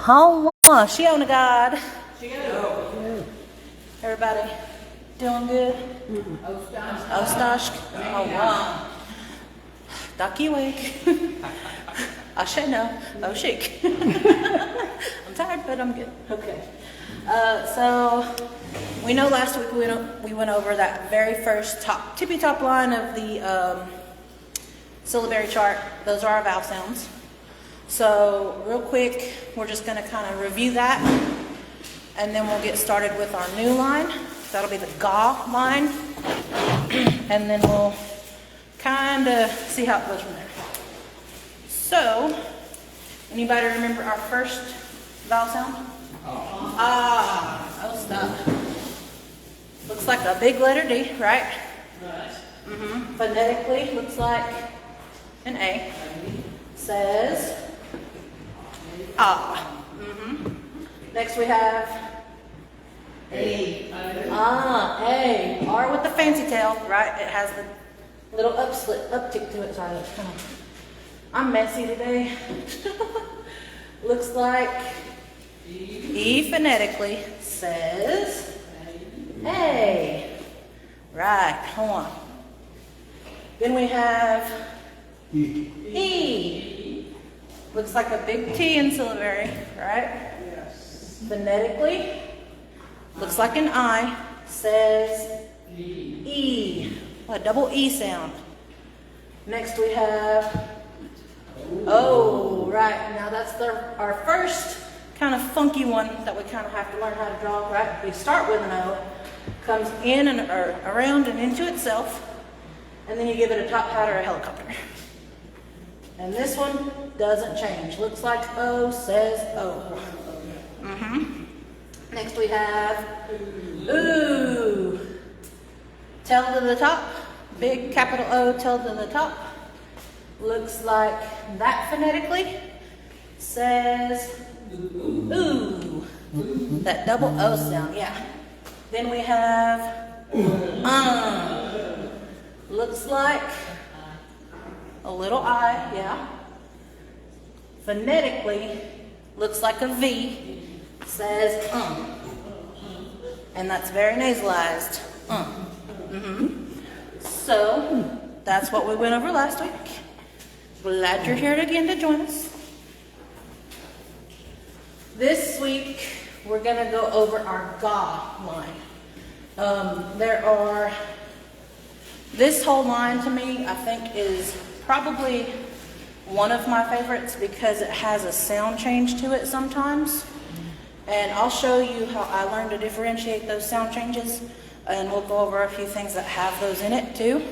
Oh, she on the God. Everybody doing good? Ostash. Oh, wow. Daki wake. I should know. Oh, chic. I'm tired, but I'm good. Okay. So we know last week we went over that very first tippy top line of the syllabary chart. Those are our vowel sounds. So real quick, we're just going to kind of review that, and then we'll get started with our new line. That'll be the ga line, and then we'll kind of see how it goes from there. So, anybody remember our first vowel sound? Oh, stop. Looks like a big letter D, right? Right. Phonetically, looks like an A. Says ah. Next we have A. A. R with the fancy tail, right? It has the little uptick to it. Sorry, that's kind of. I'm messy today. Looks like E phonetically says A. Right, hold on. Then we have E. Looks like a big T in syllabary, right? Yes. Phonetically, looks like an I, says E. A double E sound. Next we have O, right. Now that's our first kind of funky one that we kind of have to learn how to draw, right? We start with an O, comes in and around and into itself, and then you give it a top hat or a helicopter. And this one doesn't change. Looks like O, says O. Next we have ooh. Tail to the top, big capital O, tail to the top. Looks like that phonetically says ooh. That double O sound, yeah. Then we have looks like a little I, yeah. Phonetically, looks like a V, says and that's very nasalized. So, that's what we went over last week. Glad you're here again to join us. This week, we're going to go over our ga line. This whole line to me, I think, is probably one of my favorites because it has a sound change to it sometimes. And I'll show you how I learned to differentiate those sound changes, and we'll go over a few things that have those in it too.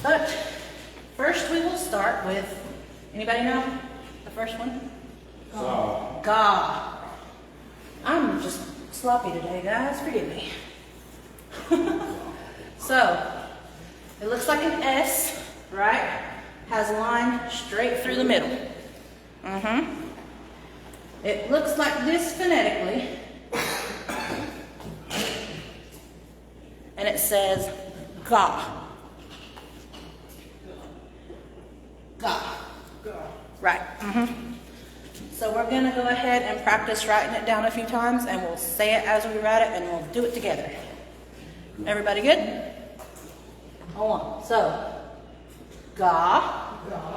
But first we will start with, anybody know the first one? Ga. I'm just sloppy today, guys, forgive me. So, it looks like an S, right? Has a line straight through the middle. It looks like this phonetically. And it says ga. Ga. Right. So we're going to go ahead and practice writing it down a few times, and we'll say it as we write it, and we'll do it together. Everybody good? Hold on. So, ga. Ga.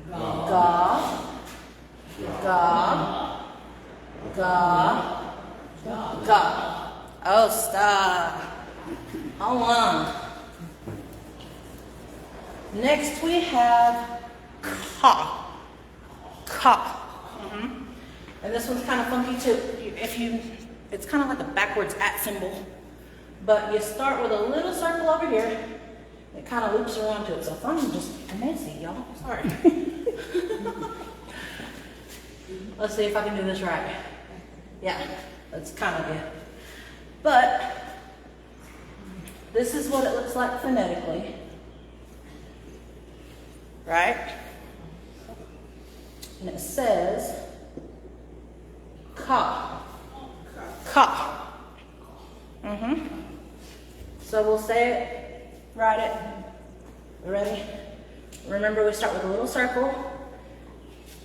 Ga. Ga. Ga. Oh, stop. Hold on. Next we have ka. Ka. And this one's kind of funky too. It's kind of like a backwards at symbol. But you start with a little circle over here. It kind of loops around to it. So I'm just messy, y'all. Sorry. Let's see if I can do this right. Yeah, that's kind of it. But this is what it looks like phonetically. Right? And it says ka. Ka. So we'll say it, write it. Ready? Remember, we start with a little circle,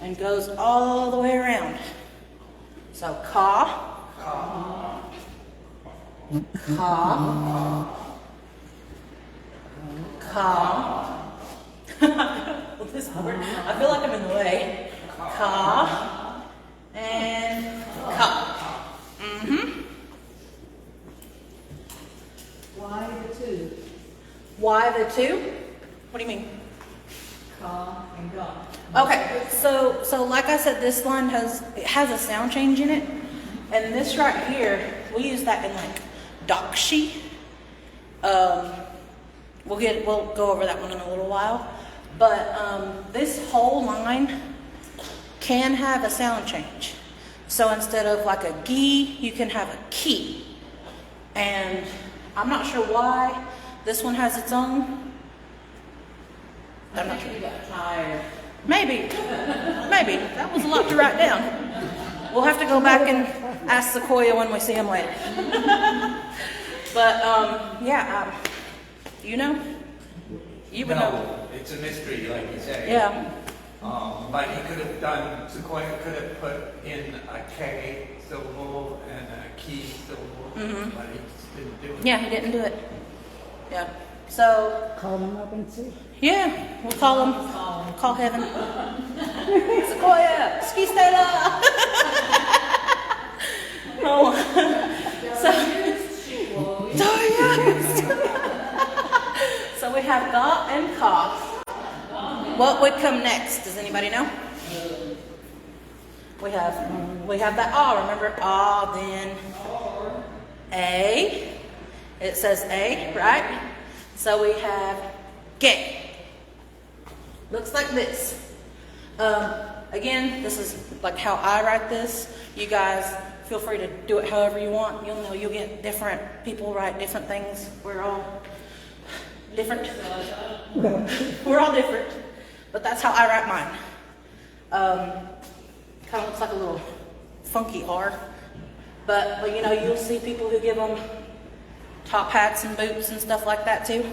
and goes all the way around. So ka, ka, ka. This word, I feel like I'm in the way. Ka and ka. Why the two? Why the two? What do you mean? Ka and ga. Okay, so like I said, this line has a sound change in it, and this right here, we use that in like Dakshi. We'll go over that one in a little while, but this whole line can have a sound change. So instead of like a gi, you can have a ki, and I'm not sure why this one has its own. I'm not sure. You got tired. Maybe. That was a lot to write down. We'll have to go back and ask Sequoia when we see him later. But, yeah, you know? You would know. No, it's a mystery, like you say. Yeah. But he could have done, Sequoia could have put in a K syllable and a key syllable, but he just didn't do it. Yeah, he didn't do it. Yeah. So, Call them up and see. yeah, we'll call him. Call heaven. Sequoia, ski stella. Oh. So we have ga and ka. What would come next? Does anybody know? We have that ah. Remember ah, then a. It says a, right? So we have gay. Looks like this. Again, this is like how I write this. You guys feel free to do it however you want. You'll get different people write different things. We're all different. We're all different. But that's how I write mine. Kind of looks like a little funky R. But you'll see people who give them top hats and boots and stuff like that too.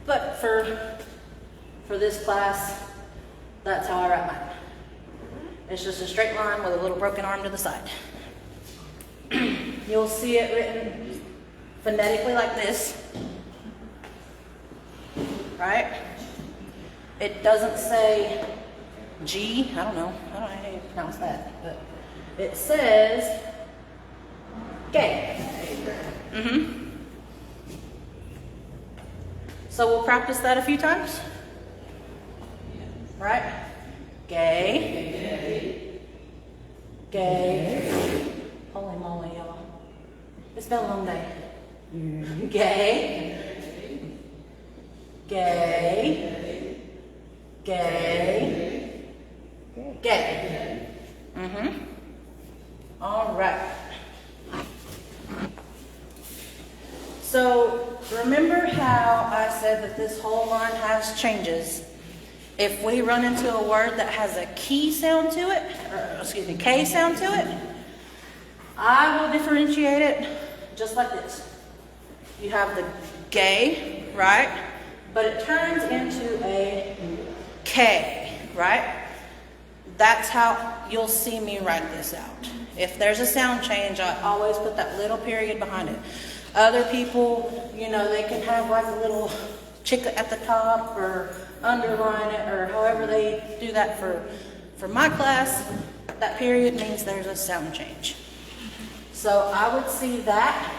But for this class, that's how I write mine. It's just a straight line with a little broken arm to the side. You'll see it written phonetically like this, right? It doesn't say G, I don't know how you pronounce that, but it says gay. So we'll practice that a few times. Right? Gay. Gay. Holy moly, y'all. It's been a long day. Gay. Gay. Gay. Gay. All right. So remember how I said that this whole line has changes? If we run into a word that has a key sound to it, K sound to it, I will differentiate it just like this. You have the gay, right? But it turns into a K, right? That's how you'll see me write this out. If there's a sound change, I always put that little period behind it. Other people, they can have like a little chick at the top or underline it or however they do that for my class. That period means there's a sound change. So I would see that,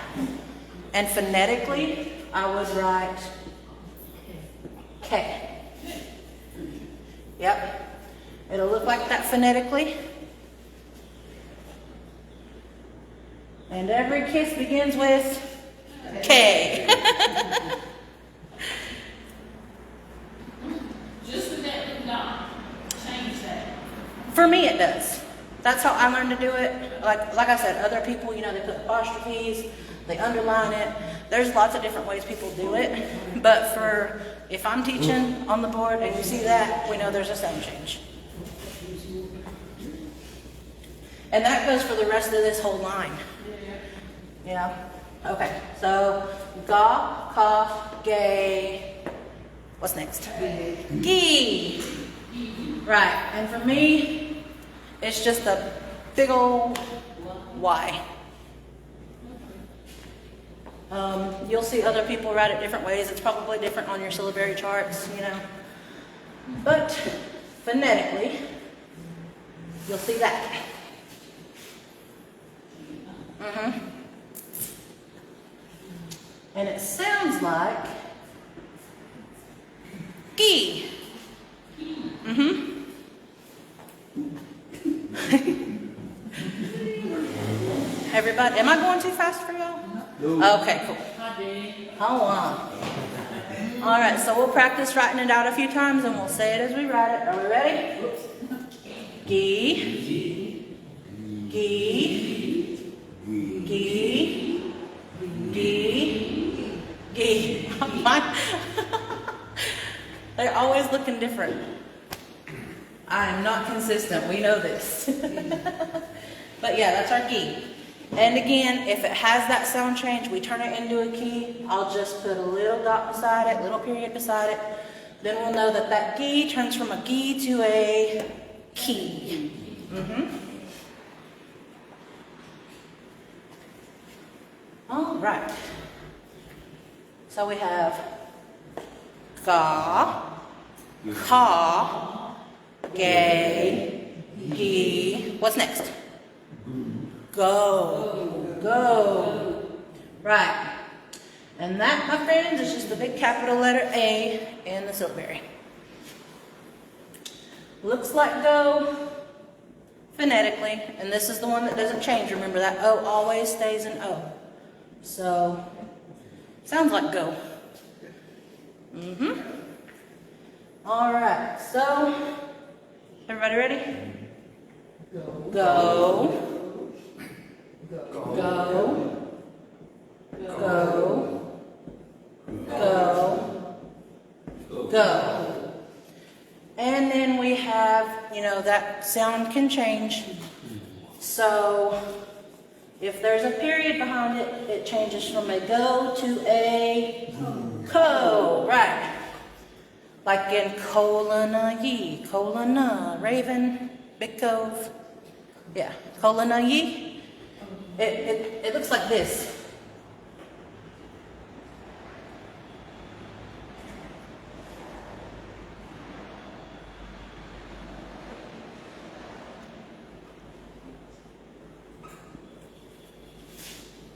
and phonetically I would write K. Yep. It'll look like that phonetically. And every kiss begins with K. Just with that little dot, change that. For me, it does. That's how I learned to do it. Like I said, other people, they put apostrophes, they underline it. There's lots of different ways people do it. But if I'm teaching on the board and you see that, we know there's a sound change. And that goes for the rest of this whole line. Yeah. Okay. So ga, ka, gay. What's next? Gi. Right, and for me, it's just a big old Y. You'll see other people write it different ways. It's probably different on your syllabary charts, you know. But phonetically, you'll see that. And it sounds like G. Everybody, am I going too fast for y'all? No. Okay, cool. Hold on. All right, so we'll practice writing it out a few times and we'll say it as we write it. Are we ready? G, G, G, G, G. They're always looking different. I am not consistent, we know this. But yeah, that's our G. And again, if it has that sound change, we turn it into a key. I'll just put a little dot beside it, little period beside it. Then we'll know that that G turns from a G to a key. All right. So we have ga, ka, gay, gi. What's next? Go. Go. Right. And that, my friends, is just the big capital letter A in the syllabary. Looks like go phonetically, and this is the one that doesn't change. Remember that O always stays an O. So, sounds like go. All right, so, everybody ready? Go. Go. Go. Go. Go. Go. And then we have, you know, that sound can change. So, if there's a period behind it, it changes from a go to a co. Right. Like in Kolana-yi, Kolana, Raven, Big Cove. Yeah, Kolana-yi. It looks like this.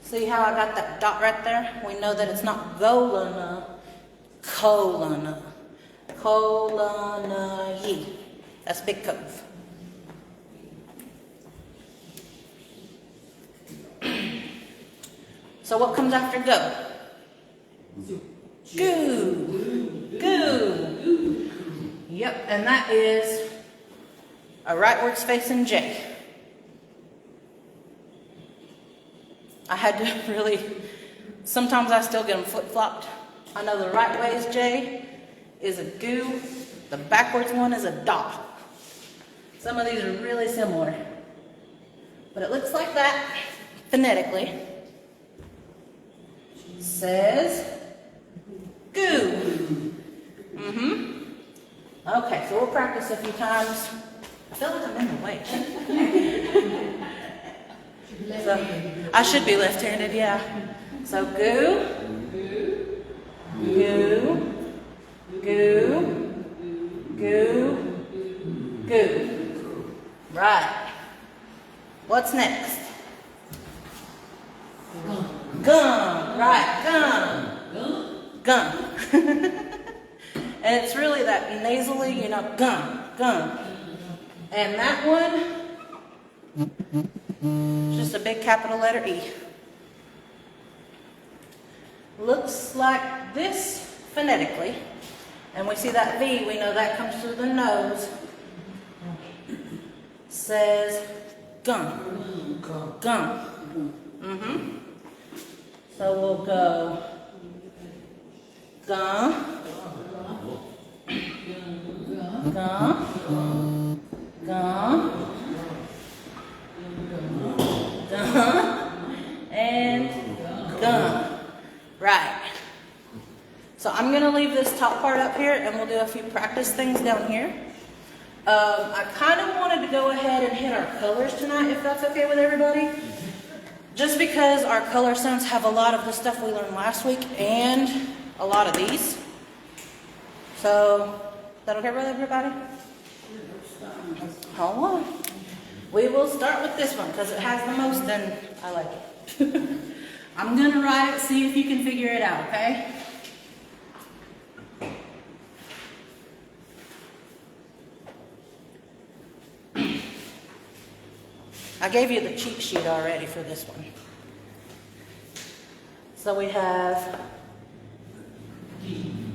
See how I got that dot right there? We know that it's not Golana, Kolana. Kolana-yi. That's Big Cove. So what comes after go? Goo. Goo. Yep, and that is a rightwards facing J. I had to really, sometimes I still get them flip-flopped. I know the right way is J, is a goo. The backwards one is a dot. Some of these are really similar. But it looks like that phonetically. Says goo. Okay, so we'll practice a few times. I feel like I'm in the way. So, I should be left-handed, yeah. So goo, goo, goo, goo, goo. Right. What's next? Gum. Right, gum. Gum. And it's really that nasally, you know, gum, gum. And that one, just a big capital letter E. Looks like this phonetically. And we see that V, we know that comes through the nose. Says gum. Gum. So we'll go gum. Gum. Gum. Gum. And gum. Right. So I'm going to leave this top part up here and we'll do a few practice things down here. I kind of wanted to go ahead and hit our colors tonight, if that's okay with everybody. Just because our color sounds have a lot of the stuff we learned last week and a lot of these. So, is that okay with everybody? Hold on. We will start with this one because it has the most and I like it. I'm going to write it, see if you can figure it out, okay? I gave you the cheat sheet already for this one. So we have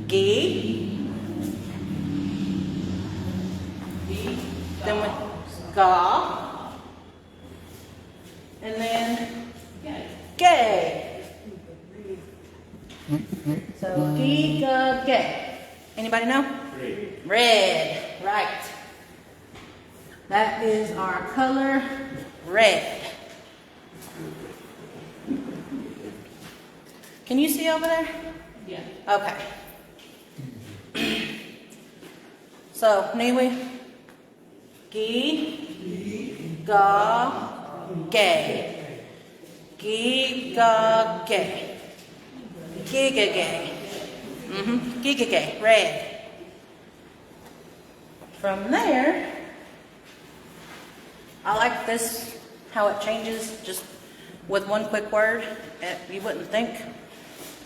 G, then we Ga, and then Gay. So G, Ga, Gay. Anybody know? Red, right. That is our color, red. Can you see over there? Yeah. Okay. So, Niwi, Gi, Ga, Gay. Gi, Ga, Gay. Giga, Gay. Giga, Gay, red. From there, I like this, how it changes just with one quick word. You wouldn't think,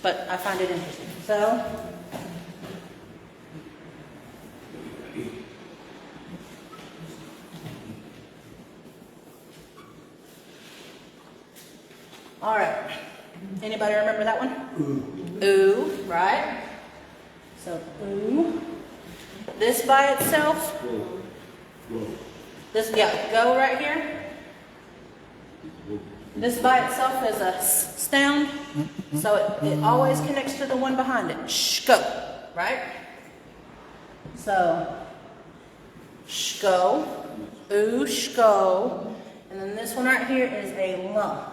but I find it interesting. So, all right. Anybody remember that one? Ooh, right? So, ooh. This by itself. This, yeah, go right here. This by itself is a s sound, so it always connects to the one behind it. Shko, right? So, shko, ooh, shko, and then this one right here is a lump.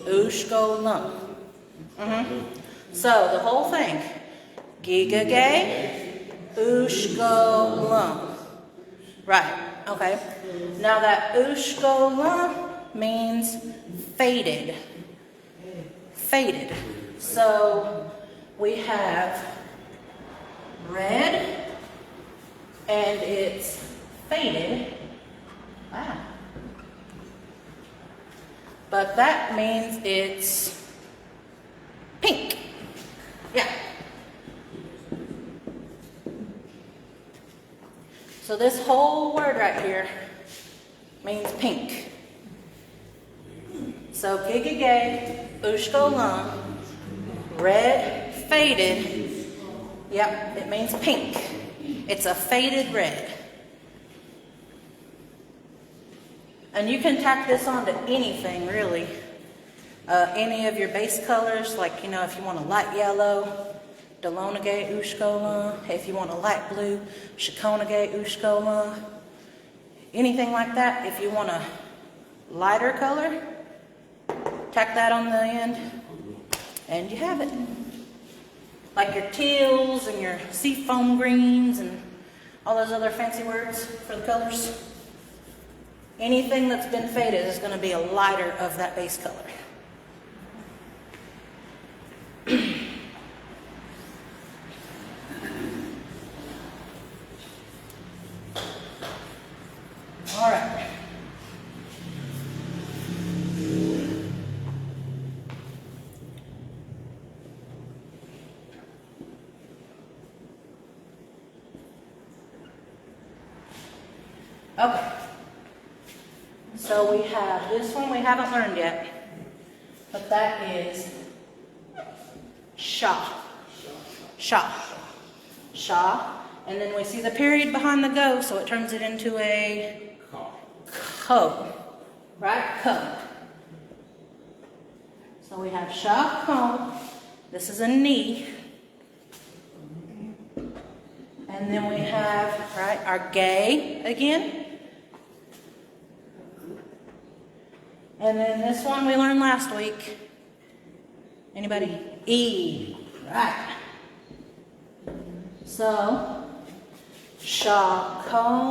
Ooh, shko, lump. So, the whole thing. Giga, gay, ooh, shko, lump. Right, okay. Now that ushkola means faded. Faded. So we have red and it's faded. Wow. But that means it's pink. Yeah. So this whole word right here means pink. So gigagay, ushkolam, red, faded. Yep, it means pink. It's a faded red. And you can tack this onto anything really. Any of your base colors, like, you know, if you want a light yellow, Delonagay Ushkola. If you want a light blue, Shikonagay Ushkola. Anything like that. If you want a lighter color, tack that on the end, and you have it. Like your teals and your seafoam greens and all those other fancy words for the colors. Anything that's been faded is going to be a lighter of that base color. All right. Okay. So we have this one we haven't learned yet, but that is sha. Sha. Sha. And then we see the period behind the go, so it turns it into a ko. Right? Ko. So we have sha, ko. This is a ni. And then we have, right, our gay again. And then this one we learned last week. Anybody? E. Right. So, Shakonige.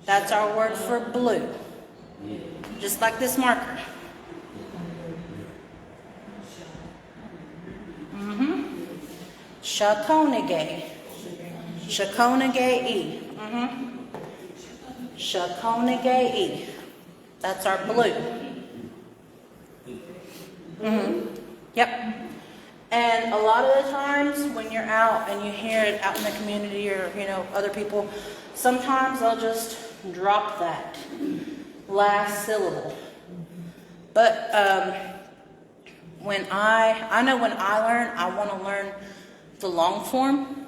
That's our word for blue. Just like this marker. Shakonige. Shakonige. Shakonige. That's our blue. Yep. And a lot of the times when you're out and you hear it out in the community or, other people, sometimes they'll just drop that last syllable. But when I know when I learn, I want to learn the long form.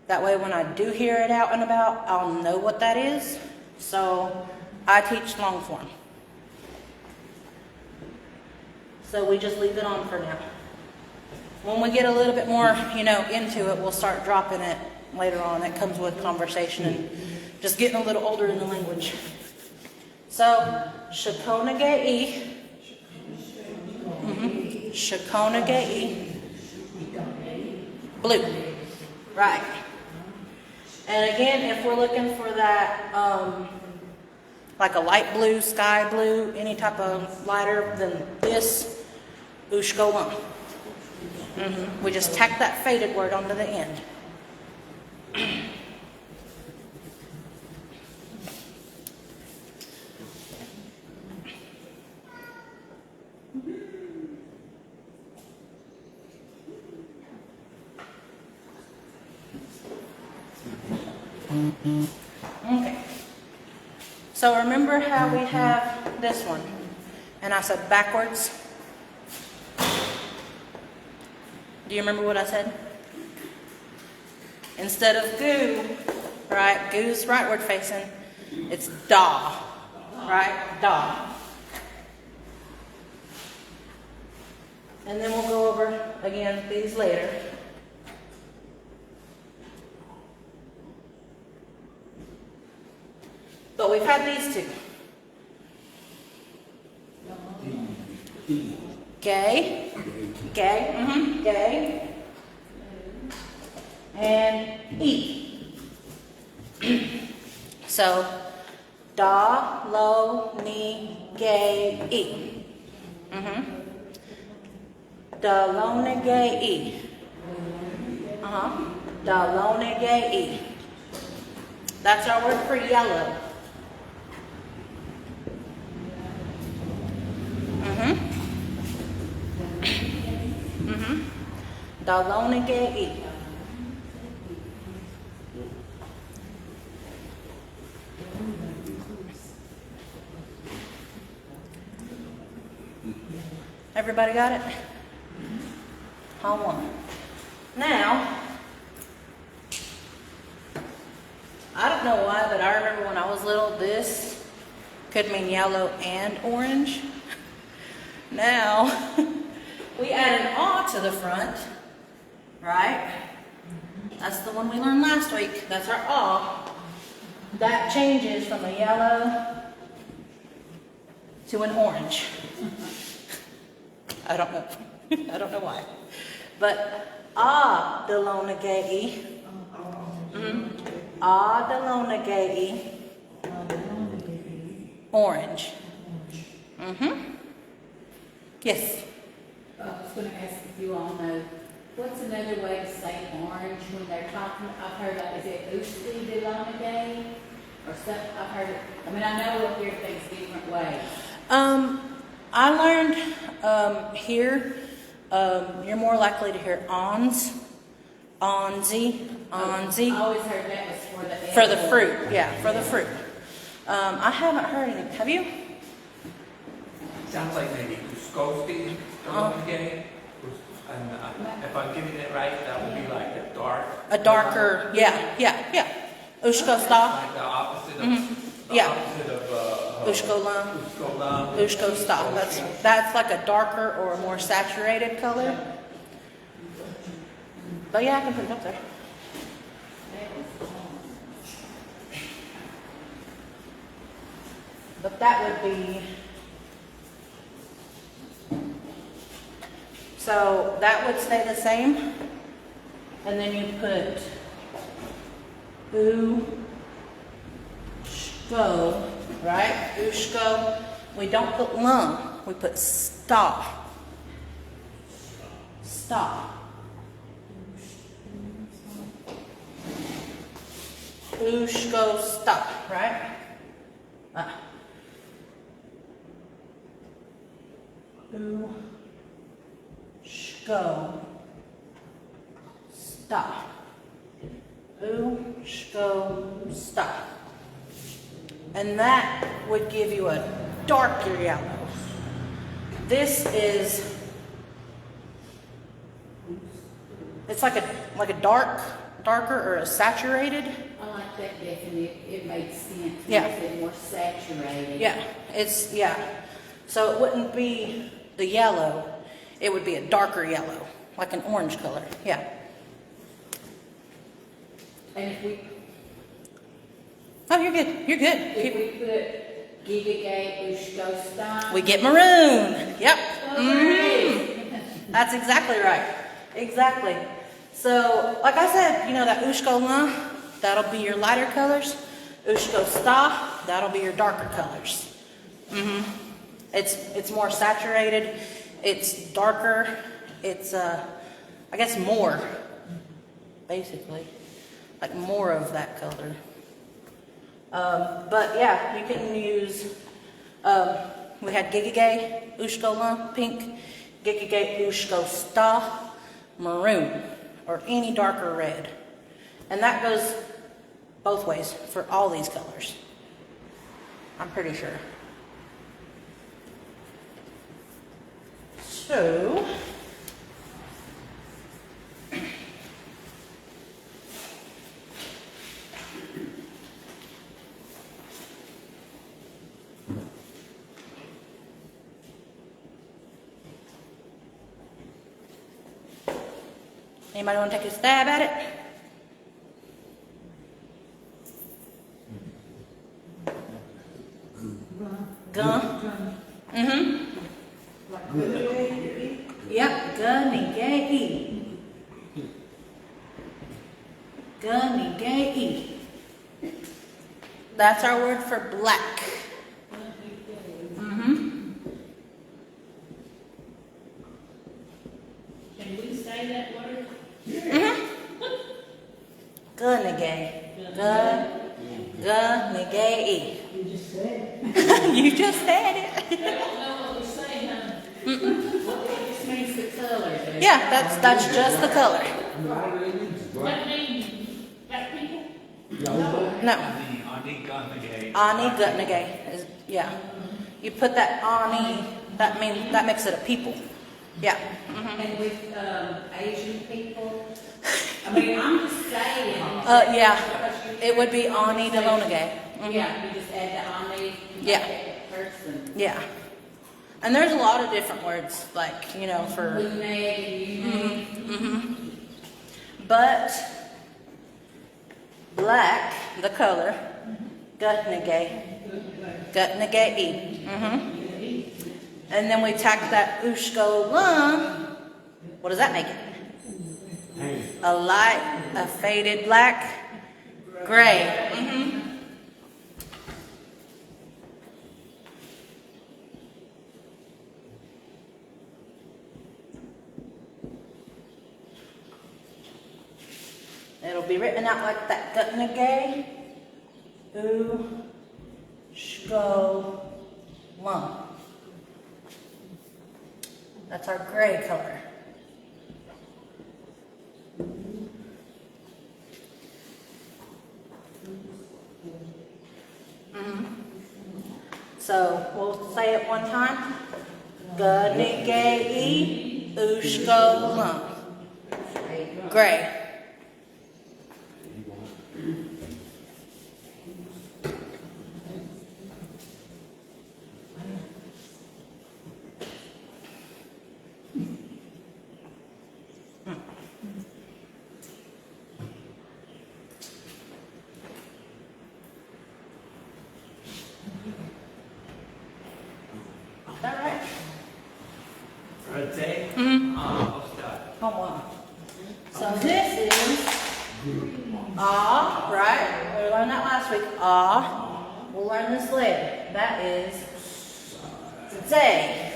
That way when I do hear it out and about, I'll know what that is. So I teach long form. So we just leave it on for now. When we get a little bit more, into it, we'll start dropping it later on. It comes with conversation and just getting a little older in the language. So, Shakonage. Shakonage. Blue. Right. And again, if we're looking for that, like a light blue, sky blue, any type of lighter than this, ushkolam. We just tack that faded word onto the end. Okay. So remember how we have this one, and I said backwards. Do you remember what I said? Instead of goo, right? Goo's rightward facing. It's da, right? Da. And then we'll go over again these later. But we've had these two. Gay. Gay. Gay. And E. So, da, lo, ni, gay, E. Da, lo, ni, gay, E. Da, lo, ni, gay, E. That's our word for yellow. Da, lo, ni, gay, E. Everybody got it? On one. Now, I don't know why, but I remember when I was little, this could mean yellow and orange. Now, we add an "ah" to the front, right? That's the one we learned last week. That's our "ah." That changes from a yellow to an orange. I don't know. I don't know why. But "ah" de lona gay. "Ah" de lona gay. Orange. Yes. I was going to ask if you all know, what's another way to say orange when they're talking? I've heard that, is it Usti de Lona Gay? Or something, I've heard it. I mean, I know we'll hear things different ways. I learned here, you're more likely to hear ons, onzy, onzy. I always heard that was for the For the fruit, yeah, for the fruit. I haven't heard any. Have you? Sounds like maybe Uskosti, Gay. And if I'm getting it right, that would be like a darker, Yeah. Ushkosta. like the opposite of, Ushkolam. Uskolam. Ushkosta. That's like a darker or a more saturated color. But yeah, I can put it up there. But that would be, so that would stay the same. And then you put Ushko, right? Ushko. We don't put lung, we put sta. Sta. Ushko sta, right? Ushko sta. Ushko sta. And that would give you a darker yellow. This is, it's like a darker or a saturated. I like that definition, it makes sense. Yeah. Makes it more saturated. Yeah, so it wouldn't be the yellow, it would be a darker yellow, like an orange color, yeah. And if we, Oh, you're good, you're good. if we put Gigagay Ushko Stein. We get maroon, yep. Okay. That's exactly right, exactly. So, like I said, you know that Ushko Lun, that'll be your lighter colors. Ushko Sta, that'll be your darker colors. It's more saturated, it's darker, it's I guess more, basically, like more of that color. But yeah, you can use, we had Gigagay Ushko Lun, pink, Gigagay Ushko Sta, maroon, or any darker red. And that goes both ways for all these colors, I'm pretty sure. So, anybody want to take a stab at it? Gun. Yep, gunny gay. Gunny gay. That's our word for black. Can we say that word? Gunny gay. Gunny gay. You just said. You just said it. I don't know what we're saying, honey. It just means the color. Yeah, that's just the color. That means black people? No. Ani Gunagay. Ani Gutnagay is, yeah. You put that ani, that makes it a people. Yeah. And with Asian people, I mean, I'm just saying. Yeah. It would be ani Delonagay. Yeah, you just add the ani. Yeah. Person. Yeah. And there's a lot of different words, like, you know, for, but black, the color, Gutnagay. Gutnagay. And then we tack that Ushko Lun. What does that make it? A light, a faded black, gray. It'll be written out like that. Gutnagay, Ushko Lun. That's our gray color. So we'll say it one time. Gutnagay, Ushko Lun. Gray. Is that right? For a day? I'll start. Oh wow. So this is ah ah, right? We learned that last week. Ah. We'll learn this later. That is zay.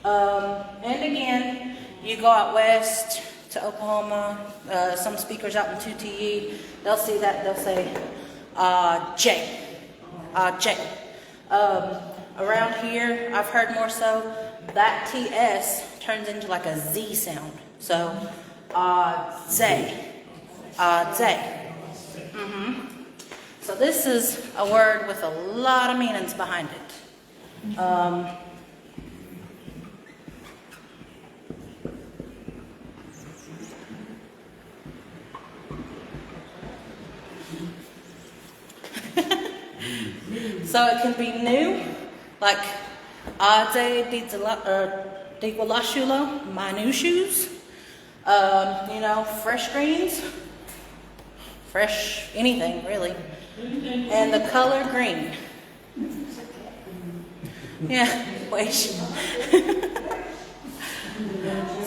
And again, you go out west to Oklahoma, some speakers out in 2TE, they'll see that, they'll say J. J. Around here, I've heard more so, that TS turns into like a Z sound. So, zay. Zay. So this is a word with a lot of meanings behind it. So it can be new, like Ade Digualashulo, my new shoes. You know, fresh greens, fresh anything really. And the color green. Yeah, wait. So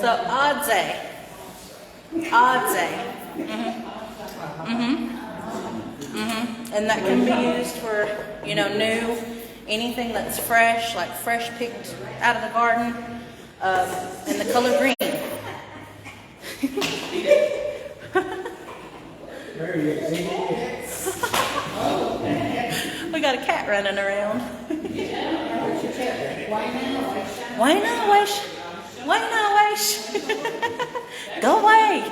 Adze. And that can be used for, you know, new, anything that's fresh, like fresh picked out of the garden, and the color green. We got a cat running around. Why not wish? Why not wish? Go away.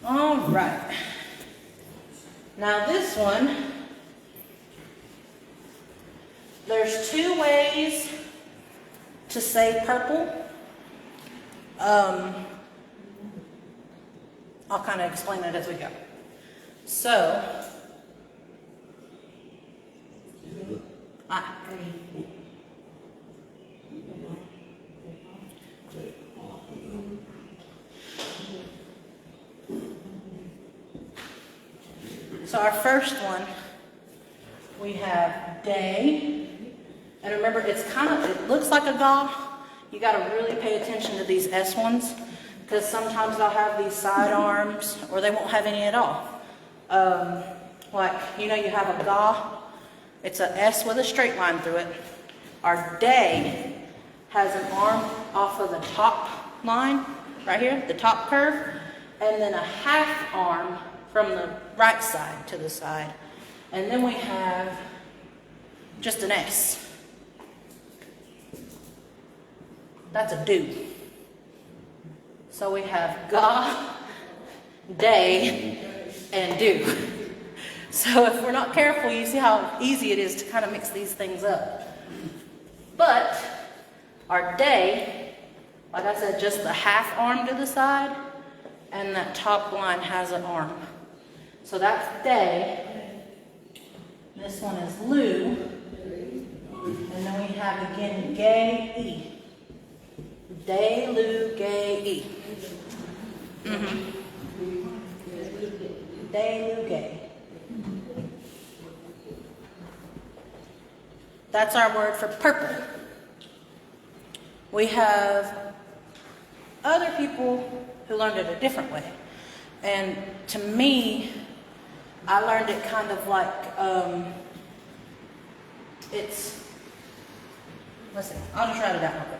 All right. Now this one, there's two ways to say purple. I'll kind of explain it as we go. So, so our first one, we have day, and remember it looks like a ga. You got to really pay attention to these S ones, because sometimes they'll have these side arms, or they won't have any at all. Like, you know, you have a ga, it's a S with a straight line through it. Our day has an arm off of the top line, right here, the top curve, and then a half arm from the right side to the side. And then we have just an S. That's a do. So we have ga, day, and do. So if we're not careful, you see how easy it is to kind of mix these things up. But our day, like I said, just the half arm to the side, and that top line has an arm. So that's day. This one is lu. And then we have again gay, e. Day, lu, gay, e. Day, lu, gay. That's our word for purple. We have other people who learned it a different way. And to me, I learned it kind of like, let's see, I'll just write it out real quick.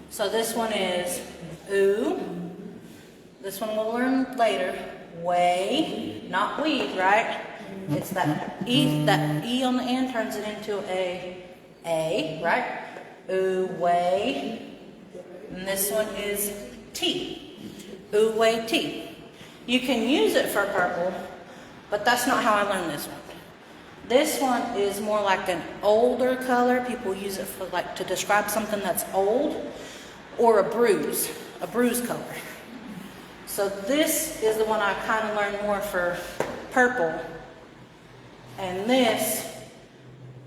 So this one is oo. This one we'll learn later. Way, not we, right? It's that E on the end turns it into a, right? Oo, way. And this one is T. Oo, way, T. You can use it for purple, but that's not how I learned this one. This one is more like an older color. People use it for to describe something that's old, or a bruise color. So this is the one I kind of learned more for purple. And this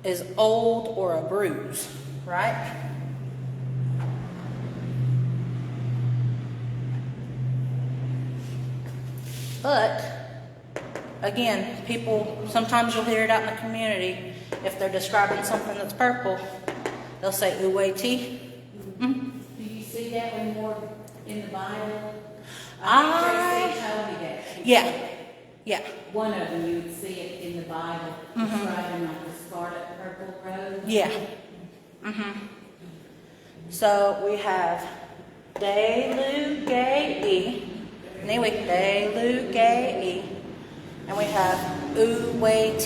is old or a bruise, right? But again, people, sometimes you'll hear it out in the community. If they're describing something that's purple, they'll say uwt. Do you see that one more in the Bible? I- think Tracy told me that. Yeah, yeah. One of them, you would see it in the Bible, describing like the scarlet purple rose. Yeah. So we have Delugay, Delugay, and we have Uwait.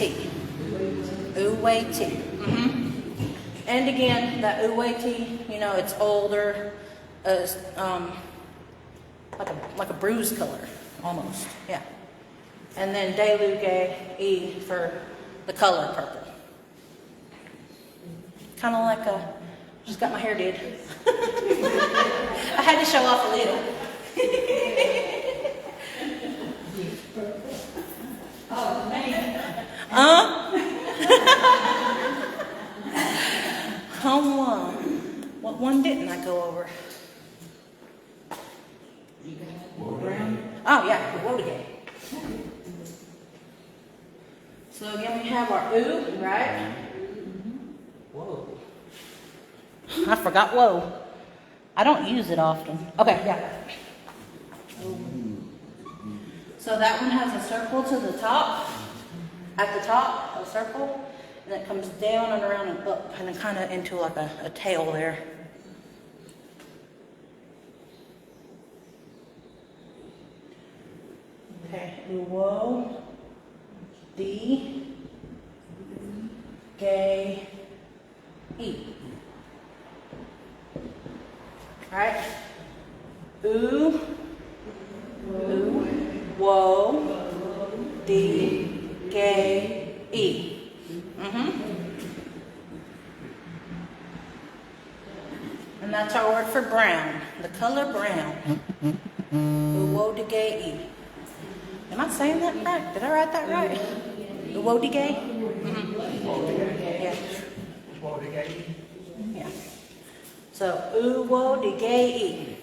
Uwait. And again, that Uwait, you know, it's older, like a bruise color, almost. Yeah. And then Delugay for the color purple. Kind of like just got my hair did. I had to show off a little. Oh, man. What one didn't I go over? Oh yeah, the woe again. So again we have our ooh, right? Whoa. I forgot whoa. I don't use it often. Okay, yeah. So that one has a circle to the top. At the top, a circle. And it comes down and around and up and then kind of into like a tail there. Okay, whoa, the, gay, e. Alright? Ooh, whoa, the, gay, e. And that's our word for brown, the color brown. Uwo de gay e. Am I saying that right? Did I write that right? Uwo de gay? Yeah. Yeah. So uwo de gay e.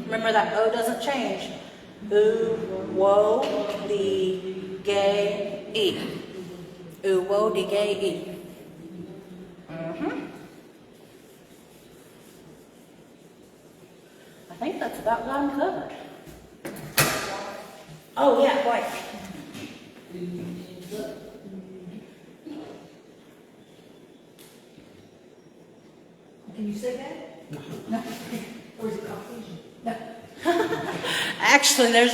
Remember that O doesn't change. Uwo de gay e. Uwo de gay e. I think that's about what I'm covered. Oh yeah, right. Can you say that? No. Or is it Caucasian? No. Actually, there's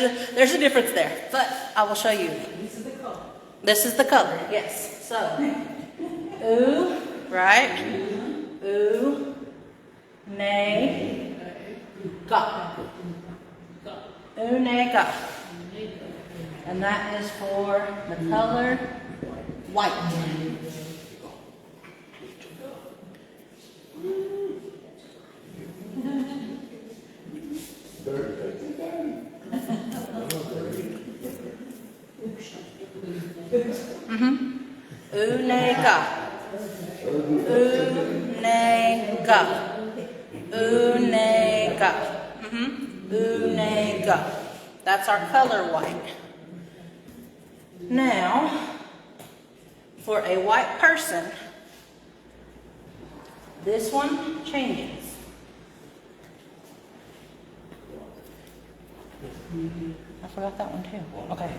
a difference there, but I will show you. This is the color. This is the color, yes. So, ooh, right? Ooh, nay, ga. Ooh, nay, ga. And that is for the color white. Unega. Unega. Unega. Unega. That's our color white. Now, for a white person, this one changes. I forgot that one too. Okay.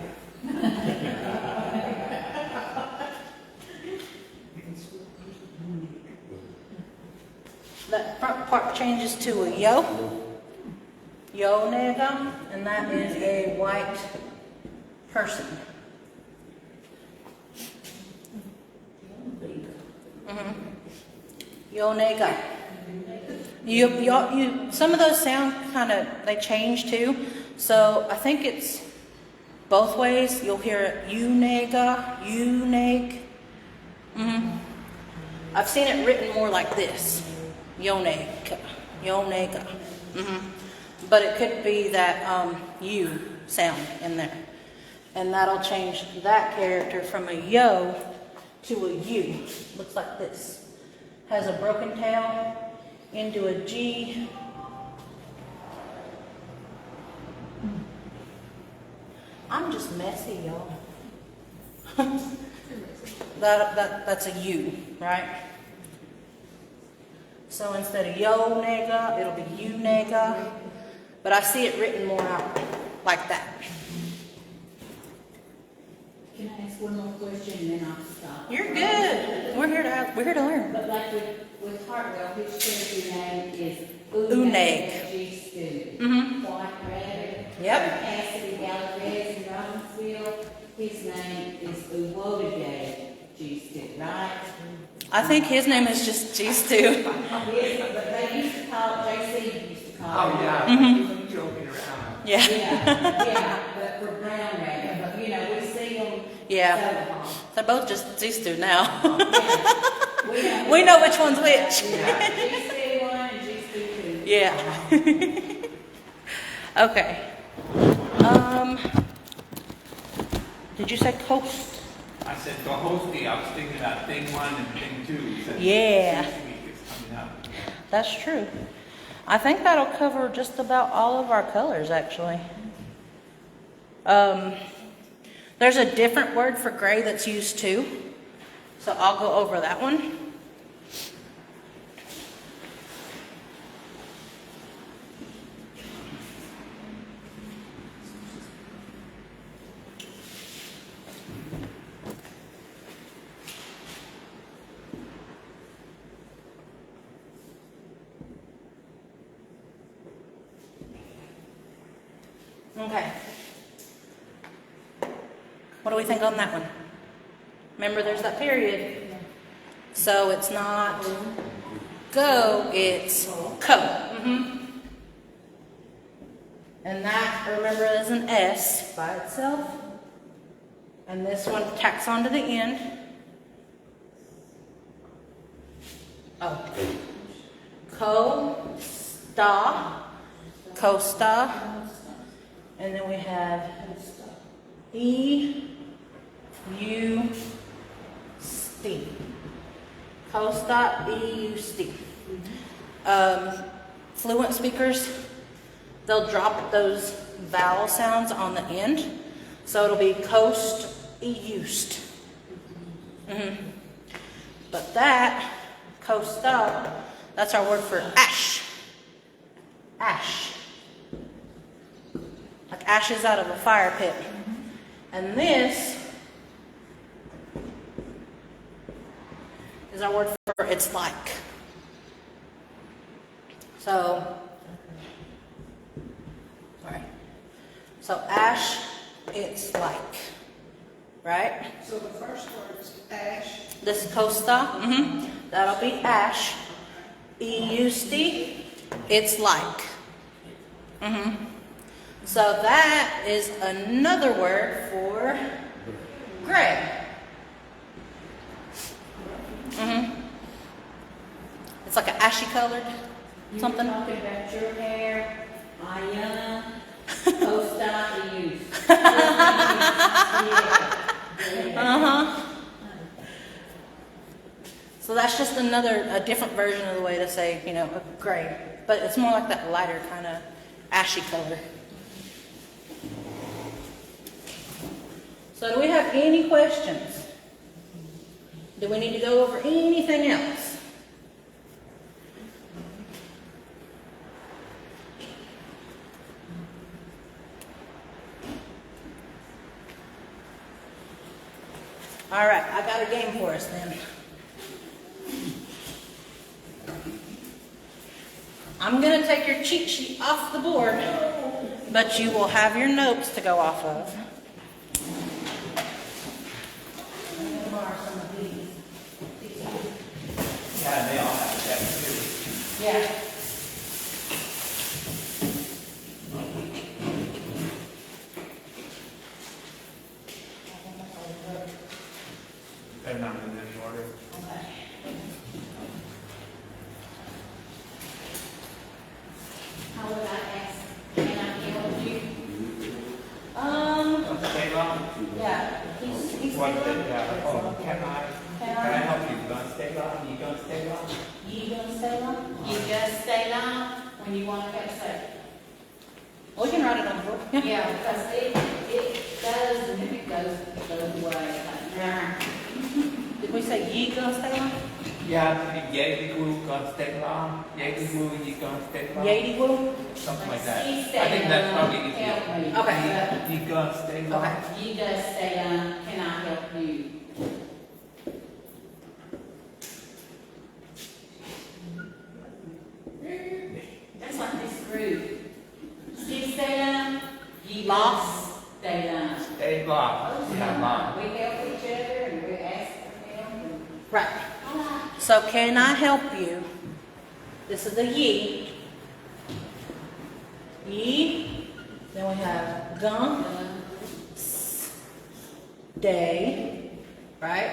That front part changes to a yo. Yo nega, and that is a white person. Yo nega. You, some of those sound kind of, they change too. So I think it's both ways. You'll hear it unega, uneg. I've seen it written more like this. Yonega, yonega. But it could be that U sound in there. And that'll change that character from a yo to a U. Looks like this. Has a broken tail into a G. I'm just messy, y'all. That's a U, right? So instead of yo nigga, it'll be you nigga. But I see it written more out like that. Can I ask one more question and then I'll stop? You're good. We're here to learn. But like with Hartwell, his charity name is Uneg. G. Stu. Mm-hmm. White Rabbit. Yep. Cassidy Galvez in Robbinsville, his name is Uwodegay G. Stu, right? I think his name is just G's too. Yes, but they used to call it, JC used to call it. Oh, yeah, Mhm. I'm joking around. Yeah. Yeah, but for brown rabbit, but you know, we see them. Yeah. They're both just G's two now. Yeah. We know which one's which. Yeah, G. Stu 1 and G. Stu 2. Yeah. Okay. Did you say coast? I said, go hosty, I was thinking about thing 1 and thing 2. since Yeah. this week is coming up. That's true. I think that'll cover just about all of our colors, actually. There's a different word for gray that's used too, so I'll go over that one. Okay. What do we think on that one? Remember, there's that period. So it's not go, it's co. And that, remember, is an S by itself. And this one tacks onto the end. Oh. Costa. And then we have E-U-S-T. Costa, E-U-S-T. Fluent speakers, they'll drop those vowel sounds on the end. So it'll be coast, E-U-S-T. But that, costa, that's our word for ash. Ash. Like ashes out of a fire pit. And this is our word for it's like. So, sorry. So ash, it's like. Right? So the first word is ash. This is costa. That'll be ash. E-U-S-T, it's like. So that is another word for gray. It's like an ashy colored something. You were talking about your hair, Ayana, Costa, E-U. So that's just a different version of the way to say, gray. But it's more like that lighter kind of ashy color. So do we have any questions? Do we need to go over anything else? All right, I got a game for us then. I'm going to take your cheat sheet off the board, but you will have your notes to go off of. Yeah, they all have that too. Yeah. They're not in any order. How would I ask, can I help you? Stay long. Yeah. He's What still did, oh, can I help you? You gonna stay long? You gonna stay long? You gonna stay long? You just stay long when you want to go say. We can write it on the board. Yeah, because they Gustela? Yeah, Jägerglue, Gunstella, Jägerglue, Gunstella, Yadiglue? something like that. She I stayed think that's on, probably help me. easier. Okay. Gunstella. Okay. You just stay on, can I help you? That's like this group. She stay on, you Lost. stay on. Stay block. Yeah, block. We help each other and we ask for help. and- Right. So can I help you? This is a ye. Ye. Then we have gun, day, right?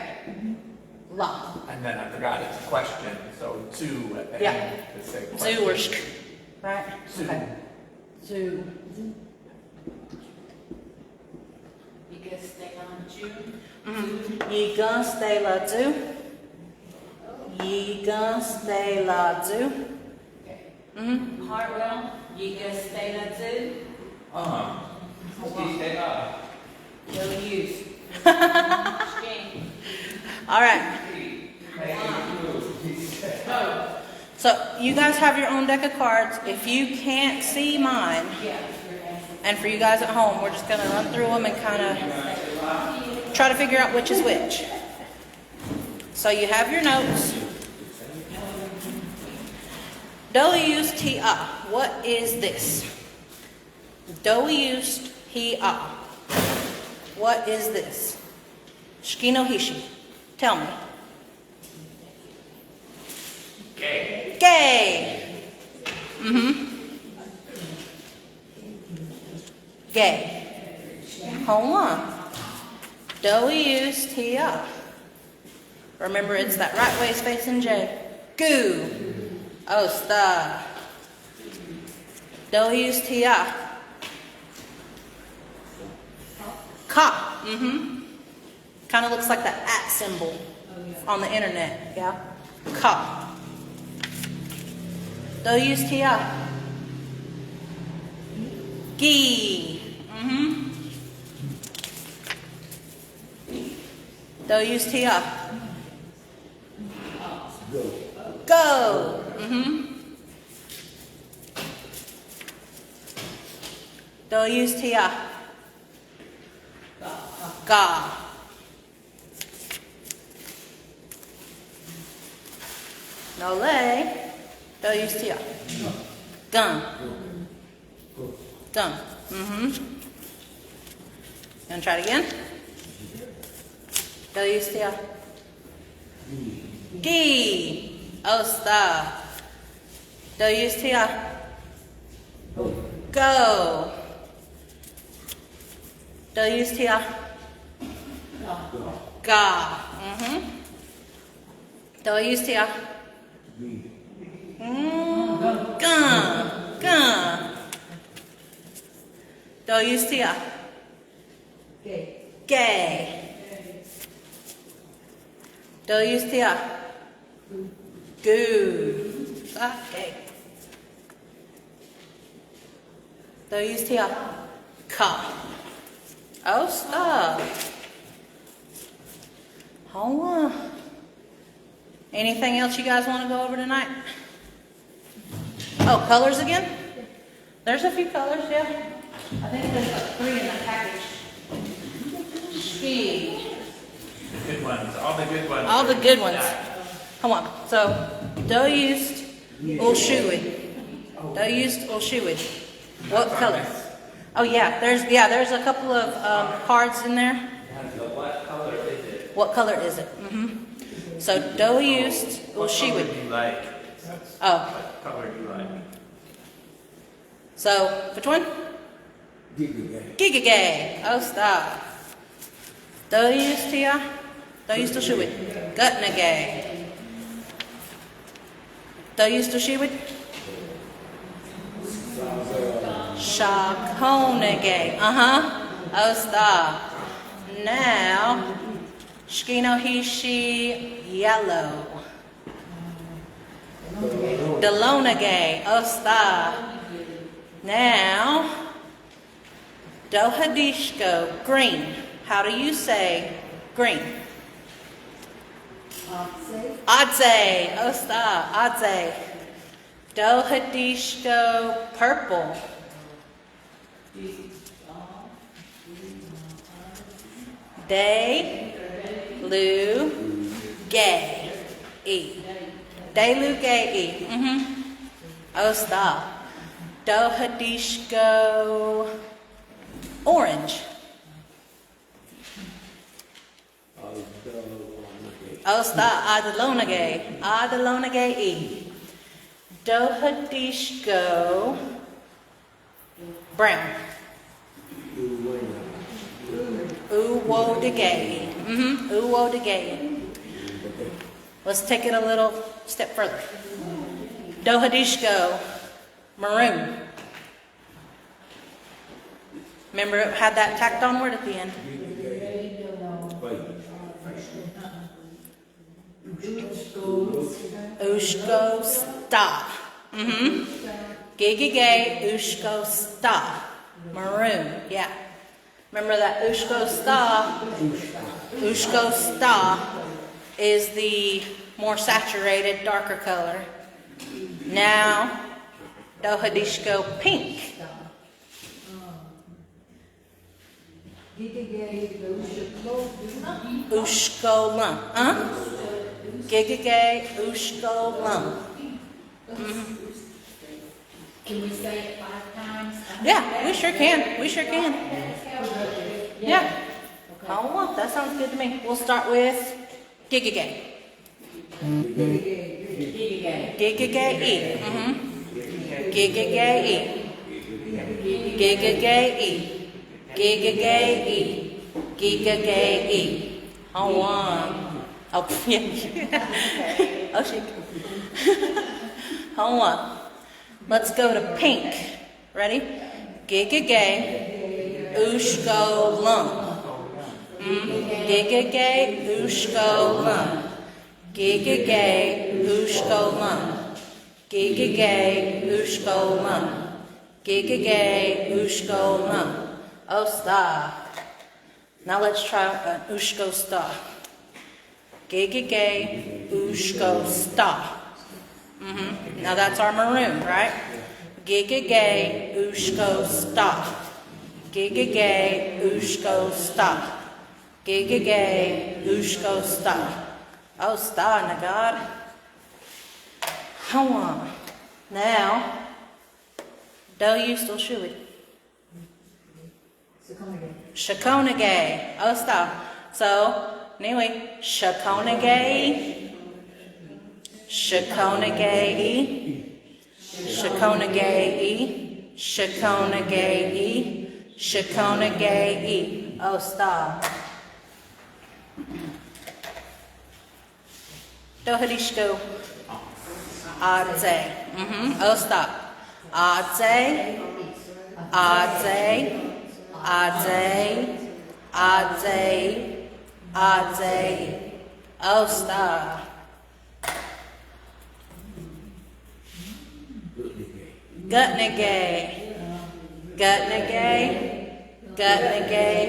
La. And then I forgot it's a question, so two at the Yeah. end to say question. Zoo or sk. Right? Zoo. Okay. Zoo. You just stay on June. Ye gun stay la zoo. Ye gun stay la zoo. Mm-hmm. Hartwell, you just stay on Zoom. Stay up. Will use. Exchange. All right. So you guys have your own deck of cards. If you can't see mine, Yeah, you're asking. and for you guys at home, we're just gonna run through them and kind of try to figure out which is which. So you have your notes. WSTA. What is this? WSTA. What is this? Shikino Hishi. Tell me. Okay. Gay. Gay. Hold on. WSTA. Remember, it's that right way is facing J. Goo. Osta. WSTA. Ka. Kind of looks like that at symbol on the internet. Yeah. Ka. WSTA. Gi. WSTA. Go. WSTA. Ga. No lay. WSTA. Gun. Gun. Gonna try it again. WSTA. Gi. Osta. WSTA. Go. WSTA. Ga. WSTA. Gun. Gun. WSTA. Gay. WSTA. Goo. Okay. WSTA. Ka. Oh, stop. Hold on. Anything else you guys want to go over tonight? Oh, colors again? There's a few colors, yeah. I think there's like 3 in the package. Speed. The good ones, all the good ones. All the good ones. Come on. So, used Ulshuid. Used Ulshuid. What color? Oh yeah, there's a couple of cards in there. What color is it? What color is it? So used What color Ulshuid. do you like? Oh, What color do you like? so which one? Gigagay. Oh, stop. Used Tia. Used Ulshuid. Gutnagay. Used Ulshuid. Shakonage. Oh, stop. Now, Shikinohishi yellow. Delonage. Oh, stop. Now, Dohadishko green. How do you say green? Adze. Oh, stop. Adze. Do hadishko purple. Day, lu, gay, e. Day, lu, gay, e. Oh, stop. Do hadishko orange. Oh, stop. Adelonage. Adelonage, e. Do hadishko brown. Uwo de gay. Uwo de gay. Let's take it a little step further. Do hadishko maroon. Remember it had that tacked on word at the end. Ushko sta. Gigigay ushko sta. Maroon. Yeah. Remember that ushko sta. Ushko sta is the more saturated, darker color. Now, do hadishko pink. Ushko lum. Gigagay ushko lum. Can we say it 5 times? Yeah, we sure can. We sure can. Yeah. Oh, well, that sounds good to me. We'll start with gigagay. Gigagay E. Gigagay E. Gigagay E. Gigagay E. Gigagay E. Hold on. Oh, yeah. Oh, she. Hold on. Let's go to pink. Ready? Gigagay. Ushko lum. Gigagay. Ushko lum. Gigagay. Ushko lum. Gigagay. Ushko lum. Gigagay. Ushko lum. Oh, stop. Now let's try an ushko star. Gigagay. Ushko star. Now that's our maroon, right? Gigagay, ushko, stop. Gigagay, ushko, stop. Gigagay, ushko, stop. Oh, stop, Nagad. Hold on. Now, do you still shui? Shakonagay. Oh, stop. So, anyway, Shakonagay. Shakonagay, Shakonagay, Shakonagay, Shakonagay. Oh, stop. Do hadishko. Adze. Oh, stop. Adze, Adze, Adze, Adze, Adze. Oh, stop. Gutnagay, Gutnagay, Gutnagay,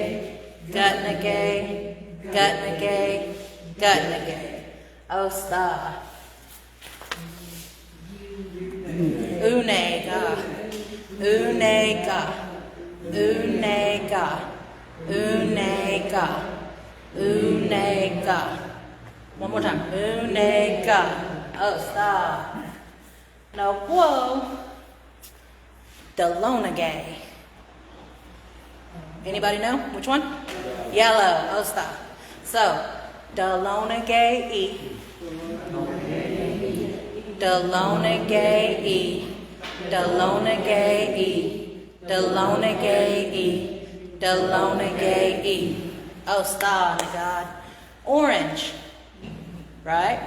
Gutnagay, Gutnagay, Gutnagay. Oh, stop. Unega, Unega, Unega, Unega, Unega. One more time. Unega. Oh, stop. No, whoa. Delonagay. Anybody know which one? Yellow. Oh, stop. So, Delonagay E. Delonagay E. Delonagay E. Delonagay E. Delonagay E. Oh, stop, my God. Orange. Right?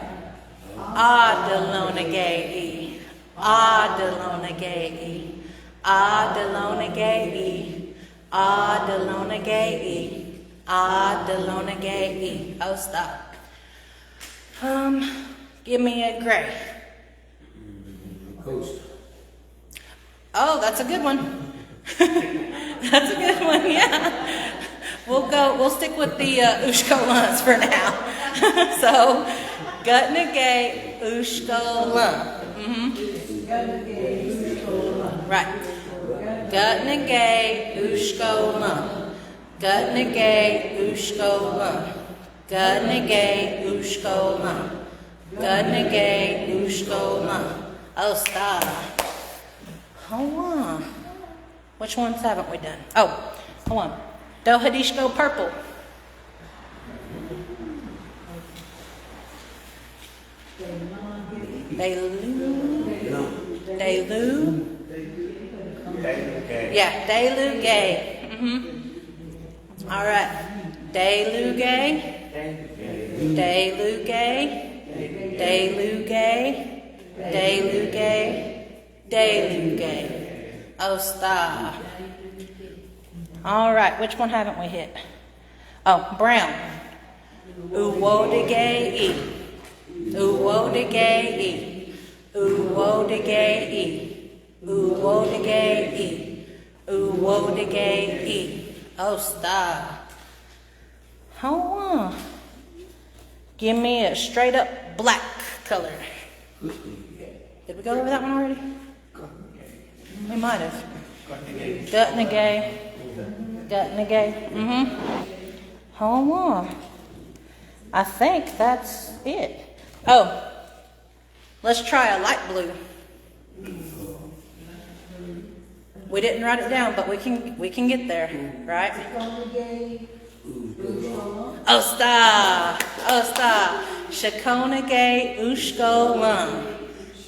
Delonagay E. Delonagay E. Delonagay E. Delonagay E. Delonagay E. Oh, stop. Give me a gray. Coast. Oh, that's a good one. That's a good one, yeah. We'll stick with the Ushko ones for now. So, Gutnagay, Ushkola. Right. Gutnagay, Ushkola. Gutnagay, Ushkola. Gutnagay, Ushkola. Gutnagay, Ushkola. Oh, stop. Hold on. Which ones haven't we done? Oh, hold on. Do Hadishko purple. Delu. Yeah, Delugay. All right. Delugay. Delugay. Delugay. Delugay. Delugay. Oh, stop. All right, which one haven't we hit? Oh, brown. Uwodigay. Uwodigay. Uwodigay. Uwodigay. Uwodigay. Oh, stop. Hold on. Give me a straight up black color. Did we go over that one already? We might have. Gutnagay. Gutnagay. Hold on. I think that's it. Oh, let's try a light blue. We didn't write it down, but we can get there, right? Oh, stop. Oh, stop. Shakonagay Ushkolam.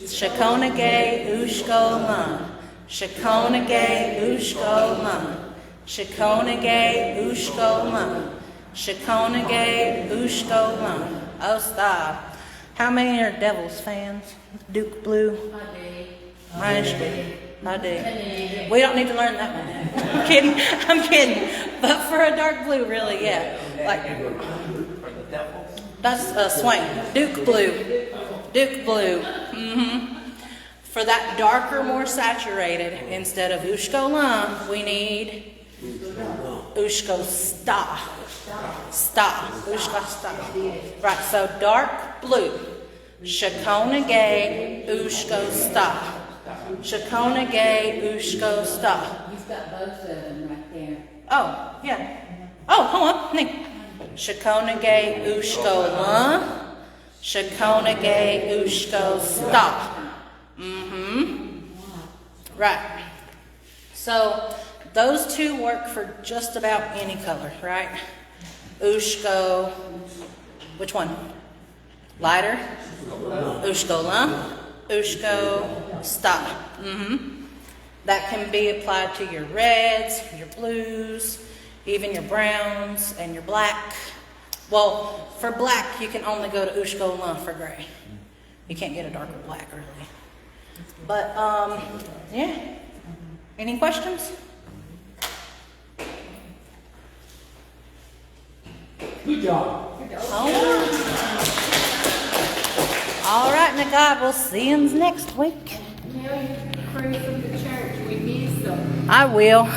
Shakonagay Ushkolam. Shakonagay Ushkolam. Shakonagay Ushkolam. Shakonagay Ushkolam. Oh, stop. How many are Devils fans? Duke Blue? I do. We don't need to learn that one. I'm kidding. I'm kidding. But for a dark blue, really, yeah. Like, that's Swain. Duke Blue. Duke Blue. For that darker, more saturated, instead of Ushkolam, we need Ushko Sta. Ushko Sta. Right, so dark blue. Shakonagay Ushko Sta. Shakonagay Ushko Sta. You've got both of them right there. Oh, yeah. Oh, hold on. Shakonagay Ushkolam. Shakonagay Ushko Sta. Right. So those two work for just about any color, right? Ushko, which one? Lighter? Ushkolam. Ushko Sta. That can be applied to your reds, your blues, even your browns and your black. Well, for black, you can only go to Ushkolam for gray. You can't get a darker black, really. But, yeah. Any questions? Good job. All right, now God, we'll see you next week. Tell your crew from the church we miss them. I will.